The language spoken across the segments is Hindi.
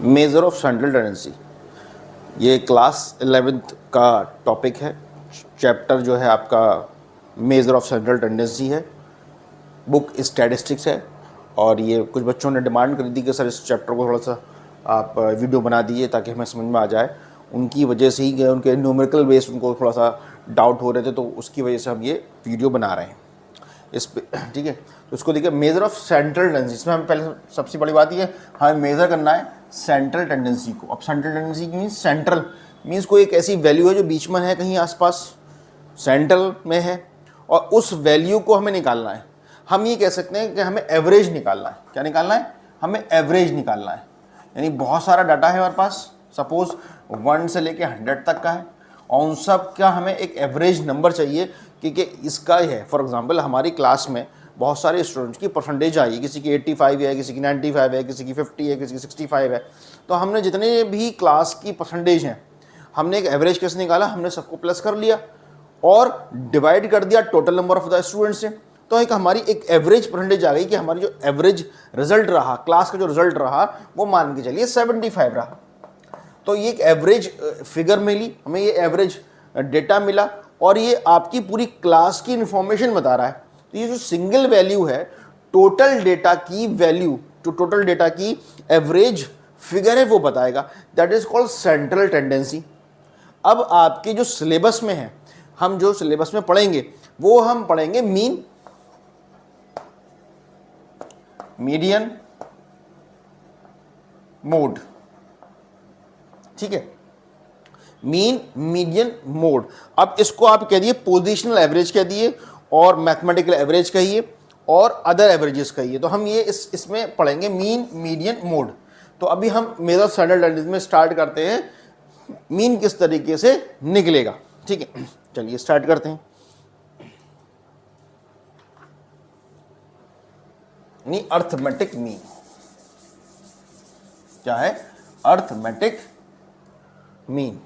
मेजर ऑफ सेंट्रल टेंडेंसी, ये क्लास 11th का टॉपिक है। चैप्टर जो है आपका मेजर ऑफ सेंट्रल टेंडेंसी है, बुक स्टैटिस्टिक्स है। और ये कुछ बच्चों ने डिमांड करी थी कि सर इस चैप्टर को थोड़ा सा आप वीडियो बना दीजिए ताकि हमें समझ में आ जाए। उनकी वजह से ही उनके न्यूमेरिकल बेस उनको थोड़ा सा डाउट हो रहे थे, तो उसकी वजह से हम ये वीडियो बना रहे हैं इस पे। ठीक है, तो उसको देखिए मेजर ऑफ सेंट्रल टेंडेंसी। इसमें हमें पहले सबसे बड़ी बात ये हमें मेजर करना है सेंट्रल टेंडेंसी को। अब central tendency means central means कोई एक ऐसी वैल्यू है जो बीच में है, कहीं आसपास सेंट्रल में है, और उस वैल्यू को हमें निकालना है। हम ये कह सकते हैं कि हमें एवरेज निकालना है। क्या निकालना है? हमें एवरेज निकालना है। यानी बहुत सारा डाटा है हमारे पास, सपोज 1 से लेके 100 तक का है, और उन सब का हमें एक एवरेज नंबर चाहिए क्योंकि इसका ही है। फॉर एग्जांपल हमारी क्लास में बहुत सारे स्टूडेंट्स की परसेंटेज आई, किसी की 85 है, किसी की 95 है, किसी की 50 है, किसी की 65 है। तो हमने जितने भी क्लास की परसेंटेज हैं, हमने एक एवरेज कैसे निकाला? हमने सबको प्लस कर लिया और डिवाइड कर दिया total number of the students से। तो एक हमारी एक एवरेज परसेंटेज आ गई कि हमारी जो एवरेज रिजल्ट रहा, क्लास का जो रिजल्ट रहा, वो मान के चलिए 75 रहा। तो ये एक एवरेज फिगर मिली हमें, ये एवरेज डेटा मिला, और ये आपकी पूरी क्लास की इंफॉर्मेशन बता रहा है। तो ये जो सिंगल वैल्यू है, टोटल डेटा की वैल्यू, जो टोटल डेटा की एवरेज फिगर है, वो बताएगा। That is called central tendency. अब आपके जो सिलेबस में है, हम जो सिलेबस में पढ़ेंगे वो हम पढ़ेंगे मीन, मीडियन, मोड। ठीक है, मीन, मीडियन, मोड। अब इसको आप कह दिए पोजिशनल एवरेज कह दिए, और मैथमेटिकल एवरेज कहिए, और अदर एवरेजेस कहिए। तो हम ये इसमें पढ़ेंगे मीन, मीडियन, मोड। तो अभी हम मेजर ऑफ सेंट्रल टेंडेंसी में स्टार्ट करते हैं, मीन किस तरीके से निकलेगा। ठीक है, चलिए स्टार्ट करते हैं। अर्थमेटिक मीन क्या है? Arithmetic mean.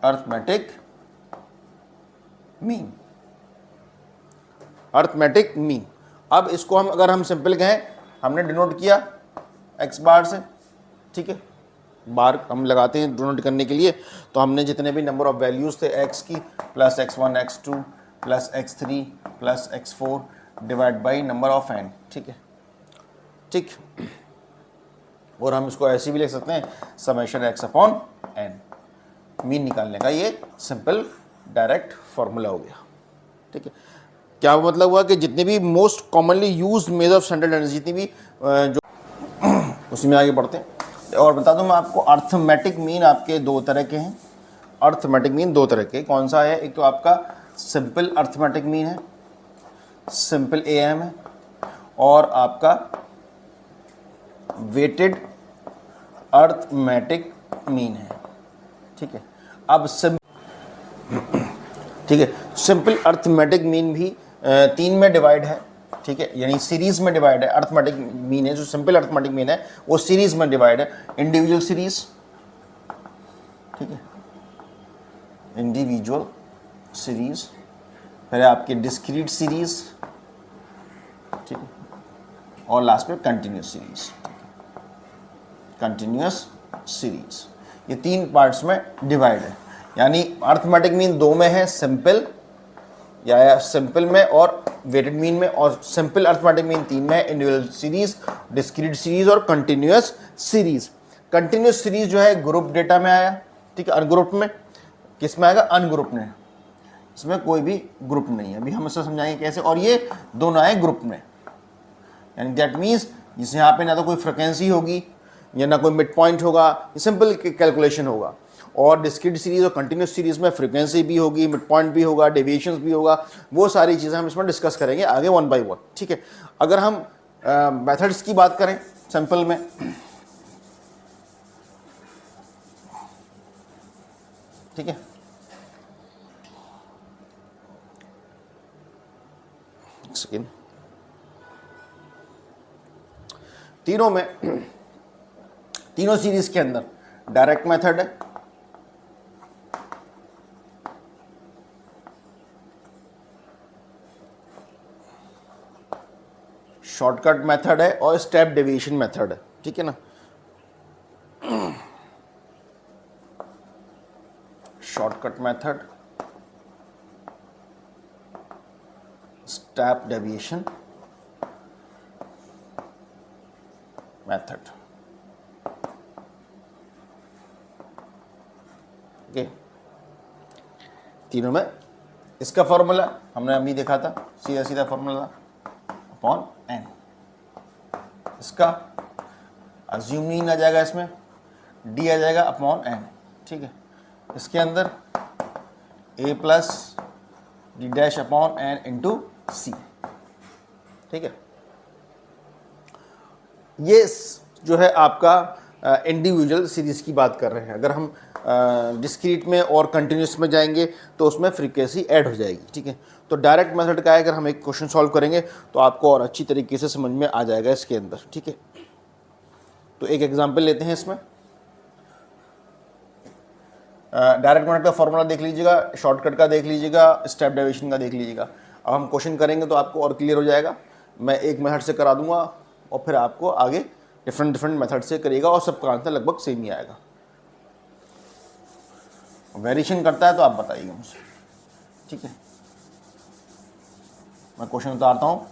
Arithmetic mean, arithmetic mean. अब इसको हम अगर हम सिंपल कहें, हमने डिनोट किया एक्स बार से। ठीक है, बार हम लगाते हैं डिनोट करने के लिए। तो हमने जितने भी नंबर ऑफ वैल्यूज थे एक्स की, plus x1 x2 plus x3 plus x4 divide by number of n। ठीक है, ठीक। और हम इसको ऐसे भी लिख सकते हैं, summation x upon n। Mean निकालने का ये सिंपल डायरेक्ट फॉर्मूला हो गया। ठीक है, क्या मतलब हुआ कि जितने भी most commonly used measure of central tendency, जितनी भी जो उसी में आगे बढ़ते हैं। और बता दूं मैं आपको, अर्थमेटिक मीन आपके दो तरह के हैं। अर्थमेटिक मीन दो तरह के, कौन सा है? एक तो आपका सिंपल अर्थमेटिक मीन है, सिंपल AM है, और आपका वेटेड अर्थमेटिक मीन है। ठीक है, अब ठीक है, सिंपल अर्थमेटिक मीन भी 3 में डिवाइड है। ठीक है, यानी सीरीज में डिवाइड है। अर्थमेटिक मीन है जो सिंपल अर्थमेटिक मीन है, वो सीरीज में डिवाइड है। इंडिविजुअल सीरीज, ठीक है, इंडिविजुअल सीरीज, फिर आपकी डिस्क्रीट सीरीज, ठीक है, और लास्ट में कंटिन्यूस सीरीज। कंटिन्यूस सीरीज, ये 3 पार्ट्स में डिवाइड है। यानी अर्थमेटिक मीन 2 में है, सिंपल या सिंपल में और वेटेड मीन में, और सिंपल अर्थमेटिक मीन 3 में है, इंडिविजुअल सीरीज, डिस्क्रीट सीरीज और कंटिन्यूस सीरीज। कंटिन्यूस सीरीज जो है ग्रुप डेटा में आया। ठीक है, अनग्रुप में किस में आएगा? अनग्रुप में। इसमें कोई भी ग्रुप नहीं है। अभी हम इससे समझाएंगे कैसे। और ये दोनों आए ग्रुप में, यानी दैट मीन्स जिससे यहाँ पे ना तो कोई फ्रिक्वेंसी होगी या ना कोई मिड पॉइंट होगा, ये सिंपल कैलकुलेशन होगा। और डिस्क्रीट सीरीज और कंटिन्यूस सीरीज में फ्रीक्वेंसी भी होगी, मिड पॉइंट भी होगा, डेविएशंस भी होगा। वो सारी चीज़ें हम इसमें डिस्कस करेंगे आगे 1 बाय 1। ठीक है, अगर हम मेथड्स की बात करें सिंपल में, ठीक है, सेकेंड, तीनों में, तीनों सीरीज के अंदर डायरेक्ट मेथड है, शॉर्टकट मेथड है और स्टेप डेविएशन मेथड है, ठीक है ना। Shortcut method, step deviation method, okay. तीनों में इसका फॉर्मूला हमने अभी देखा था, सीधा सीधा फॉर्मूला अपॉन एन। इसका अज्यूम मीन आ जाएगा, इसमें डी आ जाएगा अपॉन एन, ठीक है। इसके अंदर A plus D dash upon N into C, ठीक है। ये जो है आपका इंडिविजुअल सीरीज की बात कर रहे हैं। अगर हम डिस्क्रीट में और कंटिन्यूस में जाएंगे तो उसमें फ्रीक्वेंसी ऐड हो जाएगी, ठीक है। तो डायरेक्ट मेथड का है, अगर हम एक क्वेश्चन सॉल्व करेंगे तो आपको और अच्छी तरीके से समझ में आ जाएगा इसके अंदर, ठीक है। तो एक एग्जांपल लेते हैं इसमें। डायरेक्ट मेथड का फॉर्मूला देख लीजिएगा, शॉर्टकट का देख लीजिएगा, स्टेप डेविएशन का देख लीजिएगा। अब हम क्वेश्चन करेंगे तो आपको और क्लियर हो जाएगा। मैं एक मेथड से करा दूंगा और फिर आपको आगे डिफरेंट मेथड से करिएगा और सबका आंसर लगभग सेम ही आएगा। वेरिएशन करता है तो आप बताइएगा मुझे, ठीक है। मैं क्वेश्चन उतारता हूँ।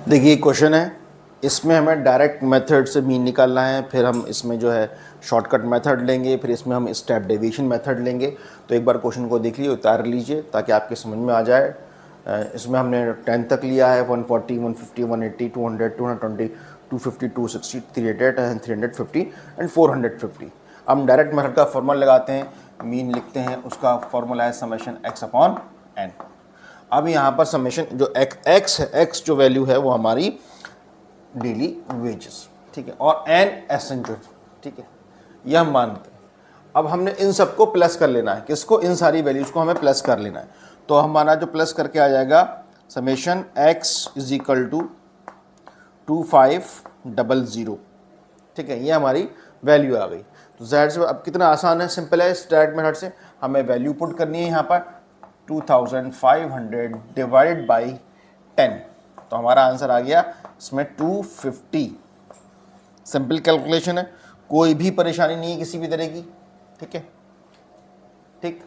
देखिए क्वेश्चन है, इसमें हमें डायरेक्ट मेथड से मीन निकालना है, फिर हम इसमें जो है शॉर्टकट मेथड लेंगे, फिर इसमें हम स्टेप डेविएशन मेथड लेंगे। तो एक बार क्वेश्चन को देख लीजिए, उतार लीजिए ताकि आपके समझ में आ जाए। इसमें हमने 10 तक लिया है, 140, 150, 180, 200, 220, 250, 260, 388 350 एंड 450। हम डायरेक्ट मेथड का फॉर्मूला लगाते हैं, मीन लिखते हैं, उसका फॉर्मूला है समेशन एक्स अपॉन एन। अब यहाँ पर समेशन जो एक्स है, एक्स जो वैल्यू है वो हमारी डेली वेजेस, ठीक है, और एन एसेंशियल, ठीक है, यह हम मानते हैं। अब हमने इन सबको प्लस कर लेना है, किसको, इन सारी वैल्यूज़ को हमें प्लस कर लेना है। तो हमारा जो प्लस करके आ जाएगा summation X is equal to 2500, ठीक है, ये हमारी वैल्यू आ गई। तो ज़ाहिर से अब कितना आसान है, सिंपल है। डायरेक्ट मेथड से हमें वैल्यू पुट करनी है यहाँ पर 2500 डिवाइडेड बाई 10, तो हमारा आंसर आ गया इसमें 250। सिंपल कैलकुलेशन है, कोई भी परेशानी नहीं है किसी भी तरह की, ठीक है, ठीक।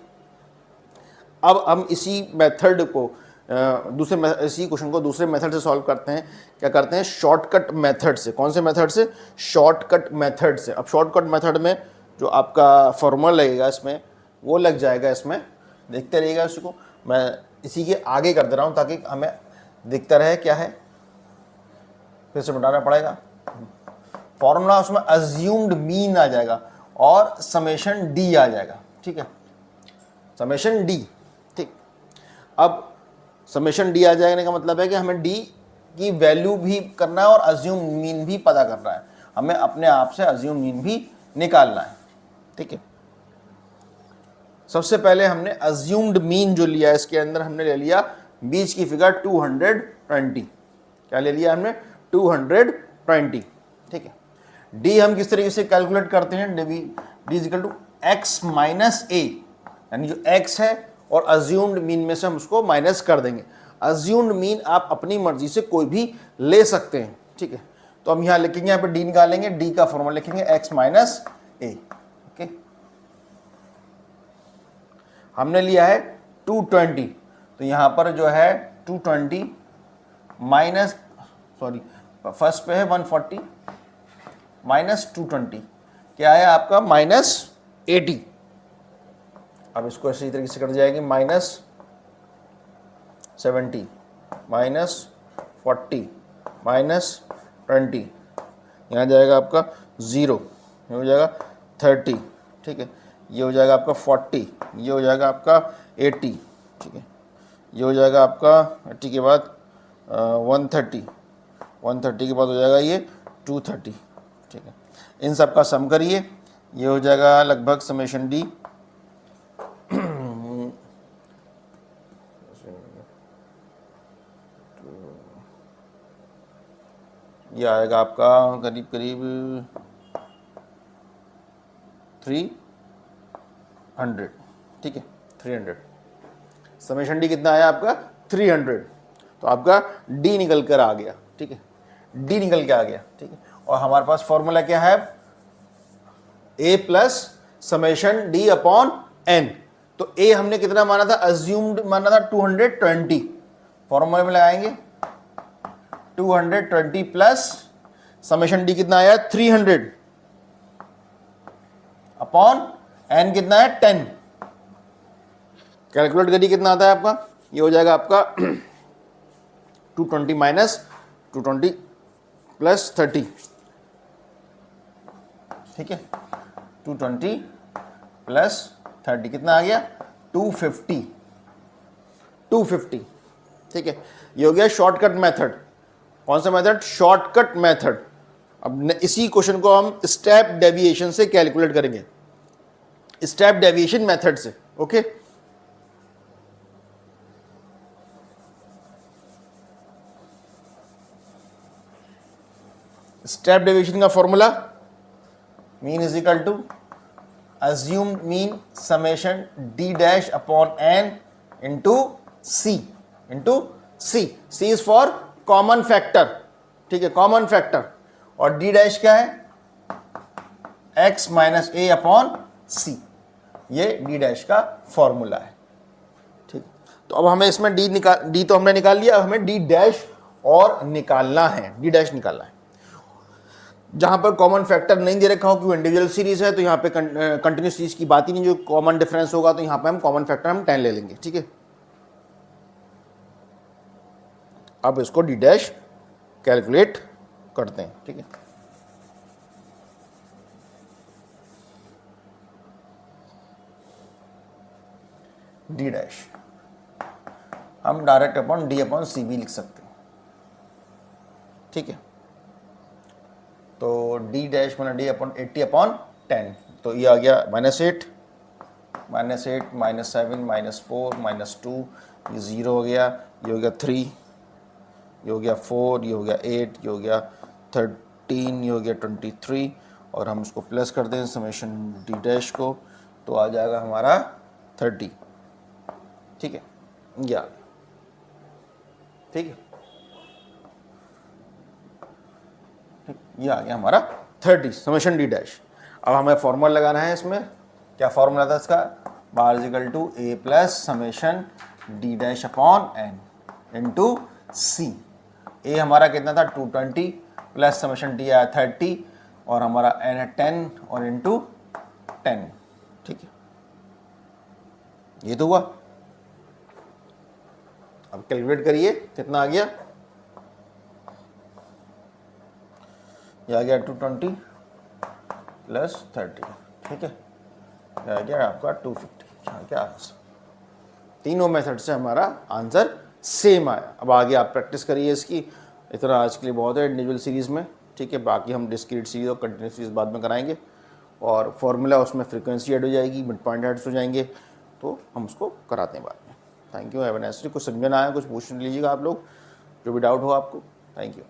अब हम इसी मेथड को इसी क्वेश्चन को दूसरे मेथड से सॉल्व करते हैं। क्या करते हैं, शॉर्टकट मेथड से। कौन से मेथड से, शॉर्टकट मेथड से। अब शॉर्टकट मेथड में जो आपका फॉर्मूला लगेगा इसमें वो लग जाएगा, इसमें देखते रहिएगा। इसको मैं इसी के आगे कर दे रहा हूँ ताकि हमें दिखता रहे क्या है, फिर से बताना पड़ेगा। फॉर्मूला उसमें अज्यूम्ड मीन आ जाएगा और समेशन डी आ जाएगा, ठीक है, समेशन डी, ठीक। अब समेशन डी आ जाने का मतलब है कि हमें डी की वैल्यू भी करना है और अज्यूम मीन भी पता करना है। हमें अपने आप से अज्यूम मीन भी निकालना है, ठीक है। सबसे पहले हमने अज्यूम्ड मीन जो लिया, इसके अंदर हमने ले लिया बीच की फिगर 220। क्या ले लिया हमने, 220, ठीक है। डी हम किस तरीके से कैलकुलेट करते हैं, D is equal to X minus A, यानी जो एक्स है और अज्यूम्ड मीन में से हम उसको माइनस कर देंगे। अज्यूम्ड मीन आप अपनी मर्जी से कोई भी ले सकते हैं, ठीक है। तो हम यहाँ लिखेंगे, यहाँ पे डी निकालेंगे, डी का फॉर्मूला लिखेंगे एक्स माइनस ए, ओके। हमने लिया है 220, तो यहाँ पर जो है 220 माइनस, सॉरी फर्स्ट पे है 140 माइनस 220, क्या है आपका -80। अब इसको इसी तरीके से कर जाएंगे, -70 -40 -20, यहाँ जाएगा आपका 0, ये हो जाएगा 30, ठीक है, ये हो जाएगा आपका 40, ये हो जाएगा आपका 80, ठीक है, ये हो जाएगा आपका 80 के बाद 130 के बाद हो जाएगा ये 230, ठीक है। इन सब का सम करिए, ये हो जाएगा लगभग समेशन डी ये आएगा आपका करीब करीब 100, ठीक है, 300। समेशन डी कितना आया आपका 300, तो आपका डी निकल कर आ गया, ठीक है, डी निकल के आ गया, ठीक है। और हमारे पास फॉर्मूला क्या है, A plus summation D upon N. तो ए हमने कितना माना था, अज्यूम्ड माना था 220, फॉर्मूले में लगाएंगे 220 प्लस समेशन डी कितना आया 300 अपॉन एन कितना है 10। कैलकुलेट करिए कितना आता है आपका, ये हो जाएगा आपका 220 माइनस 220 प्लस 30, ठीक है, 220 प्लस 30 कितना आ गया 250, 250, ठीक है। ये हो गया शॉर्टकट मेथड। कौन सा मेथड, शॉर्टकट मेथड। अब इसी क्वेश्चन को हम स्टेप डेविएशन से कैलकुलेट करेंगे, स्टेप डेविएशन मेथड से, ओके। स्टेप डेविएशन का formula, mean is equal to assumed mean summation d dash upon n into c, into c is for common factor, ठीक है, कॉमन फैक्टर। और d डैश क्या है, x माइनस ए अपॉन सी, ये d डैश का फॉर्मूला है, ठीक। तो अब हमें इसमें d तो हमने निकाल लिया, अब हमें d डैश और निकालना है, d डैश निकालना है। जहां पर कॉमन फैक्टर नहीं दे रखा हो क्योंकि इंडिविजुअल सीरीज है, तो यहाँ पे कंटिन्यूस सीरीज की बात ही नहीं, जो कॉमन डिफरेंस होगा तो यहाँ पे हम कॉमन फैक्टर हम 10 ले लेंगे, ठीक है। अब इसको डी डैश कैलकुलेट करते हैं, ठीक है। डी डैश हम डायरेक्ट अपॉन डी अपॉन सी भी लिख सकते हैं, ठीक है। तो डी डैश माना डी अपॉन 80 अपॉन 10, तो ये आ गया -8 -7 -4 -2, ये 0 हो गया, ये हो गया 3, ये हो गया 4, ये हो गया 8, ये हो गया 13, ये हो गया 23, और हम इसको प्लस कर दें समेशन डी डैश को, तो आ जाएगा हमारा 30, ठीक है, ये आ गया, ठीक है, ये आ गया हमारा 30 समेशन डी डैश। अब हमें फॉर्मूला लगाना है, इसमें क्या फॉर्मूला था इसका, bar is equal to A plus summation D dash upon N into C. A हमारा कितना था 220 प्लस समेशन डी आया 30 और हमारा एन है 10 और इंटू 10, ठीक है, ये तो हुआ। अब कैलकुलेट करिए कितना आ गया, ये आ गया 220 प्लस 30, ठीक है, ये आ गया आपका 250, आ गया आंसर। तीनों मेथड से हमारा आंसर सेम आया। अब आगे आप प्रैक्टिस करिए इसकी, इतना आज के लिए बहुत है इंडिविजुअल सीरीज़ में, ठीक है। बाकी हम डिस्क्रीट सीरीज और कंटिन्यूस सीरीज बाद में कराएंगे, और फॉर्मूला उसमें फ्रीक्वेंसी ऐड हो जाएगी, मिड पॉइंट ऐड्स हो जाएंगे, तो हम उसको कराते हैं बाद में। Thank you, have a nice day. कुछ समझ में ना आया कुछ पूछ लीजिएगा आप लोग, जो भी डाउट हो आपको। Thank you.